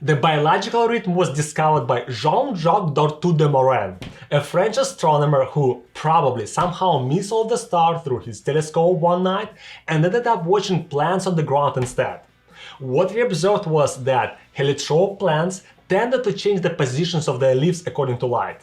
The biological rhythm was discovered by Jean-Jacques Dortu de Morgan, a French astronomer who probably somehow missed the star through his telescope one night and ended up watching plants on the ground instead. What he observed was that heliotrope plants tended to change the positions of their leaves according to light.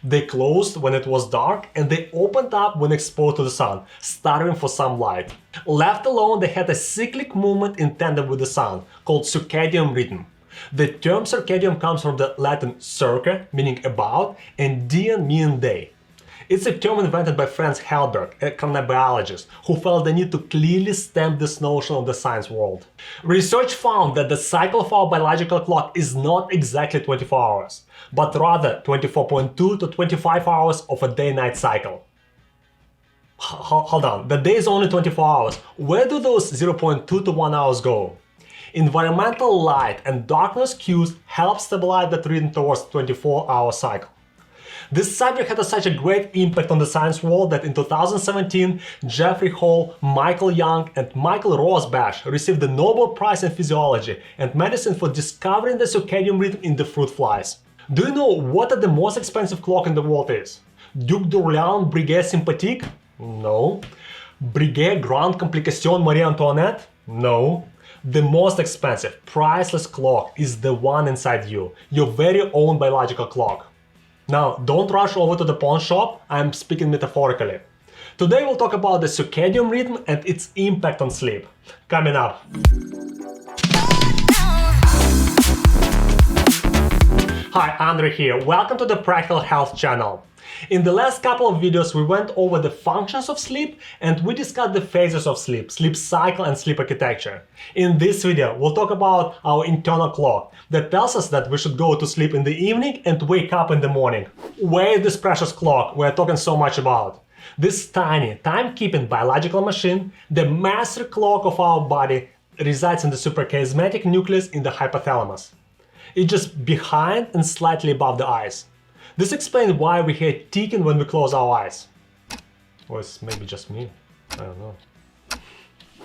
They closed when it was dark and they opened up when exposed to the sun, starving for some light. Left alone, they had a cyclic movement in tandem with the sun, called circadian rhythm. The term circadian comes from the Latin circa, meaning about, and dian, meaning day. It's a term invented by Franz Halberg, a chronobiologist, who felt the need to clearly stamp this notion of the science world. Research found that the cycle of our biological clock is not exactly 24 hours, but rather 24.2 to 25 hours of a day-night cycle. Hold on, the day is only 24 hours. Where do those 0.2 to 1 hours go? Environmental light and darkness cues help stabilize that rhythm towards 24-hour cycle. This subject had such a great impact on the science world that in 2017, Jeffrey Hall, Michael Young, and Michael Rosbash received the Nobel Prize in Physiology and Medicine for discovering the circadian rhythm in the fruit flies. Do you know what the most expensive clock in the world is? Duc d'Orléans Breguet Sympathique? No. Breguet Grande Complication Marie Antoinette? No. The most expensive, priceless clock is the one inside you, your very own biological clock. Now, don't rush over to the pawn shop, I'm speaking metaphorically. Today we'll talk about the circadian rhythm and its impact on sleep. Coming up. Hi, Andre here. Welcome to the Practical Health channel. In the last couple of videos, we went over the functions of sleep and we discussed the phases of sleep, sleep cycle and sleep architecture. In this video, we'll talk about our internal clock that tells us that we should go to sleep in the evening and wake up in the morning. Where is this precious clock we're talking so much about? This tiny, time-keeping biological machine, the master clock of our body, resides in the suprachiasmatic nucleus in the hypothalamus. It's just behind and slightly above the eyes. This explains why we hear ticking when we close our eyes. Or it's maybe just me, I don't know.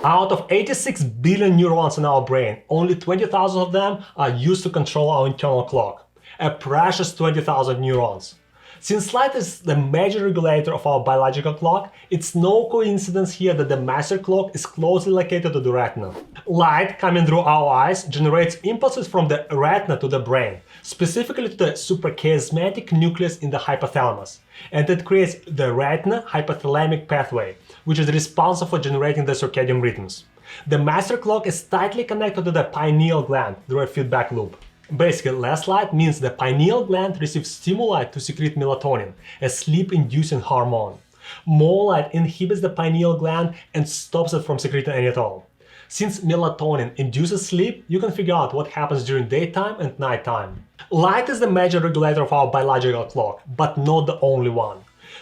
Out of 86 billion neurons in our brain, only 20,000 of them are used to control our internal clock. A precious 20,000 neurons. Since light is the major regulator of our biological clock, it's no coincidence here that the master clock is closely located to the retina. Light coming through our eyes generates impulses from the retina to the brain, specifically to the suprachiasmatic nucleus in the hypothalamus, and it creates the retina-hypothalamic pathway, which is responsible for generating the circadian rhythms. The master clock is tightly connected to the pineal gland through a feedback loop. Basically, less light means the pineal gland receives stimuli to secrete melatonin, a sleep-inducing hormone. More light inhibits the pineal gland and stops it from secreting any at all. Since melatonin induces sleep, you can figure out what happens during daytime and nighttime. Light is the major regulator of our biological clock, but not the only one.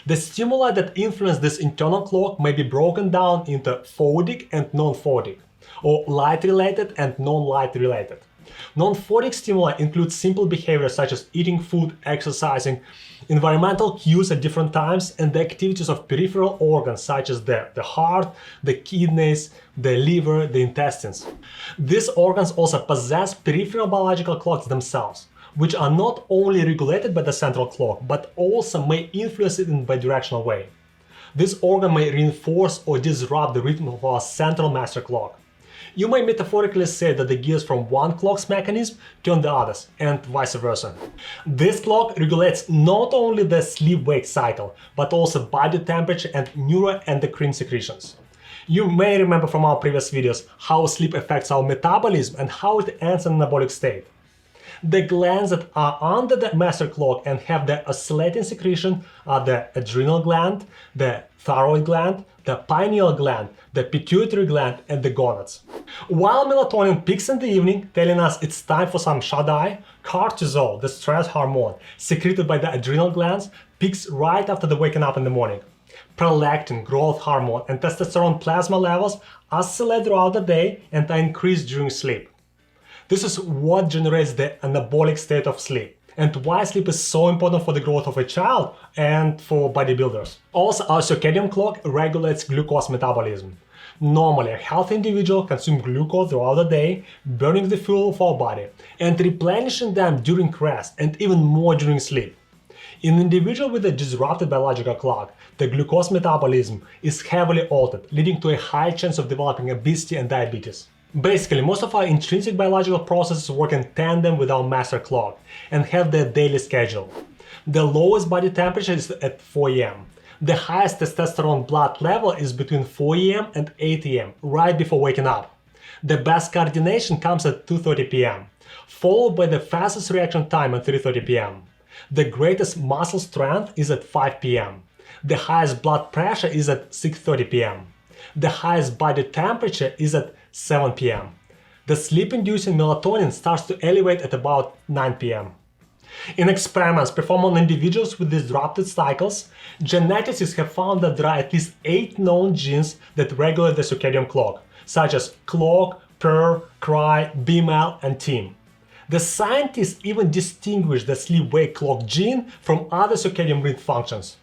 The stimuli that influence this internal clock may be broken down into phodic and non-phodic, or light-related and non-light-related. Non-phodic stimuli include simple behaviors such as eating food, exercising, environmental cues at different times, and the activities of peripheral organs such as the heart, the kidneys, the liver, the intestines. These organs also possess peripheral biological clocks themselves, which are not only regulated by the central clock, but also may influence it in a bidirectional way. This organ may reinforce or disrupt the rhythm of our central master clock. You may metaphorically say that the gears from one clock's mechanism turn the others, and vice versa. This clock regulates not only the sleep-wake cycle, but also body temperature and neuroendocrine secretions. You may remember from our previous videos how sleep affects our metabolism and how it ends in anabolic state. The glands that are under the master clock and have the oscillating secretion are the adrenal gland, the thyroid gland, the pineal gland, the pituitary gland, and the gonads. While melatonin peaks in the evening, telling us it's time for some shut-eye, cortisol, the stress hormone, secreted by the adrenal glands, peaks right after the waking up in the morning. Prolactin, growth hormone, and testosterone plasma levels oscillate throughout the day and are increased during sleep. This is what generates the anabolic state of sleep, and why sleep is so important for the growth of a child and for bodybuilders. Also, our circadian clock regulates glucose metabolism. Normally, a healthy individual consumes glucose throughout the day, burning the fuel of our body, and replenishing them during rest and even more during sleep. In an individual with a disrupted biological clock, the glucose metabolism is heavily altered, leading to a high chance of developing obesity and diabetes. Basically, most of our intrinsic biological processes work in tandem with our master clock and have their daily schedule. The lowest body temperature is at 4 a.m. The highest testosterone blood level is between 4 a.m. and 8 a.m., right before waking up. The best coordination comes at 2:30 p.m., followed by the fastest reaction time at 3:30 p.m. The greatest muscle strength is at 5 p.m. The highest blood pressure is at 6:30 p.m. The highest body temperature is at 7 p.m. The sleep-inducing melatonin starts to elevate at about 9 p.m. In experiments performed on individuals with disrupted cycles, geneticists have found that there are at least 8 known genes that regulate the circadian clock, such as clock, purr, cry, BMAL, and TIM. The scientists even distinguish the sleep-wake clock gene from other circadian rhythm functions.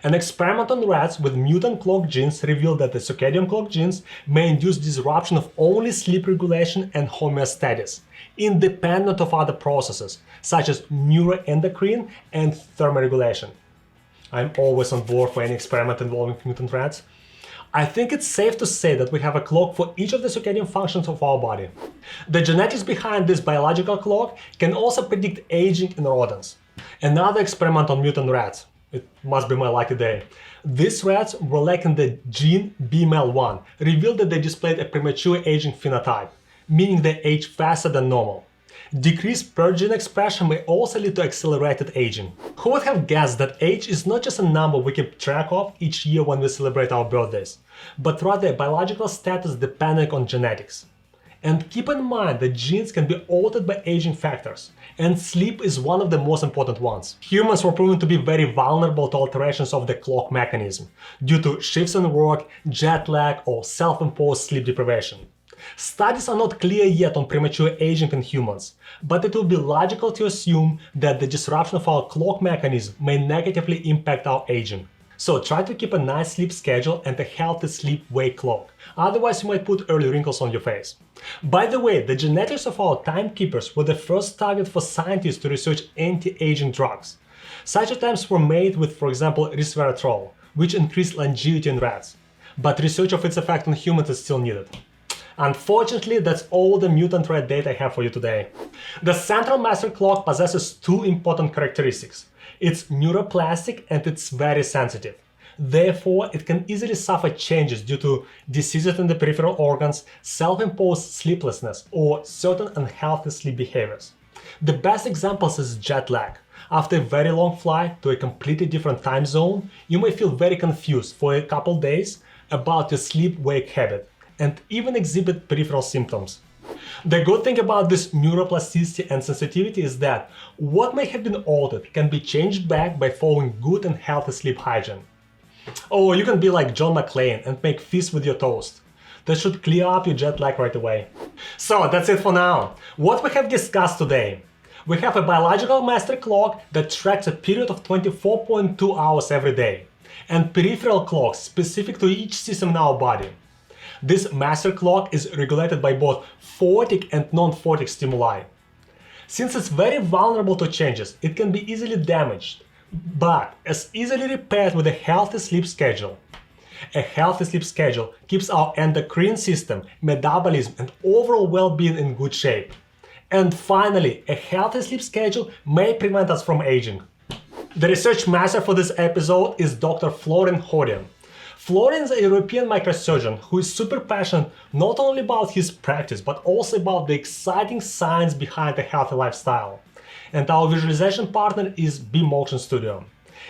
An experiment on rats with mutant clock genes revealed that the circadian clock genes may induce disruption of only sleep regulation and homeostasis, independent of other processes, such as neuroendocrine and thermoregulation. I'm always on board for any experiment involving mutant rats. I think it's safe to say that we have a clock for each of the circadian functions of our body. The genetics behind this biological clock can also predict aging in rodents. Another experiment on mutant rats. It must be my lucky day. These rats were lacking the gene BMAL1, revealed that they displayed a premature aging phenotype, meaning they age faster than normal. Decreased PER gene expression may also lead to accelerated aging. Who would have guessed that age is not just a number we keep track of each year when we celebrate our birthdays, but rather a biological status depending on genetics. And keep in mind that genes can be altered by aging factors, and sleep is one of the most important ones. Humans were proven to be very vulnerable to alterations of the clock mechanism due to shifts in work, jet lag, or self-imposed sleep deprivation. Studies are not clear yet on premature aging in humans, but it will be logical to assume that the disruption of our clock mechanism may negatively impact our aging. So try to keep a nice sleep schedule and a healthy sleep-wake clock, otherwise you might put early wrinkles on your face. By the way, the genetics of our timekeepers were the first target for scientists to research anti-aging drugs. Such attempts were made with, for example, resveratrol, which increased longevity in rats, but research of its effect on humans is still needed. Unfortunately, that's all the mutant rat data I have for you today. The central master clock possesses 2 important characteristics. It's neuroplastic and it's very sensitive. Therefore, it can easily suffer changes due to diseases in the peripheral organs, self-imposed sleeplessness, or certain unhealthy sleep behaviors. The best examples is jet lag. After a very long flight to a completely different time zone, you may feel very confused for a couple days about your sleep-wake habit and even exhibit peripheral symptoms. The good thing about this neuroplasticity and sensitivity is that what may have been altered can be changed back by following good and healthy sleep hygiene. Or you can be like John McClane and make feast with your toast. That should clear up your jet lag right away. So that's it for now. What we have discussed today. We have a biological master clock that tracks a period of 24.2 hours every day, and peripheral clocks specific to each system in our body. This master clock is regulated by both photic and non-photic stimuli. Since it's very vulnerable to changes, it can be easily damaged, but is easily repaired with a healthy sleep schedule. A healthy sleep schedule keeps our endocrine system, metabolism, and overall well-being in good shape. And finally, a healthy sleep schedule may prevent us from aging. The research master for this episode is Dr. Florin Horia. Florin is a European microsurgeon who is super passionate not only about his practice but also about the exciting science behind a healthy lifestyle. And our visualization partner is B-Motion Studio.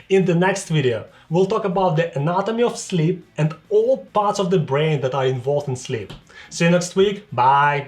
In the next video, we'll talk about the anatomy of sleep and all parts of the brain that are involved in sleep. See you next week. Bye!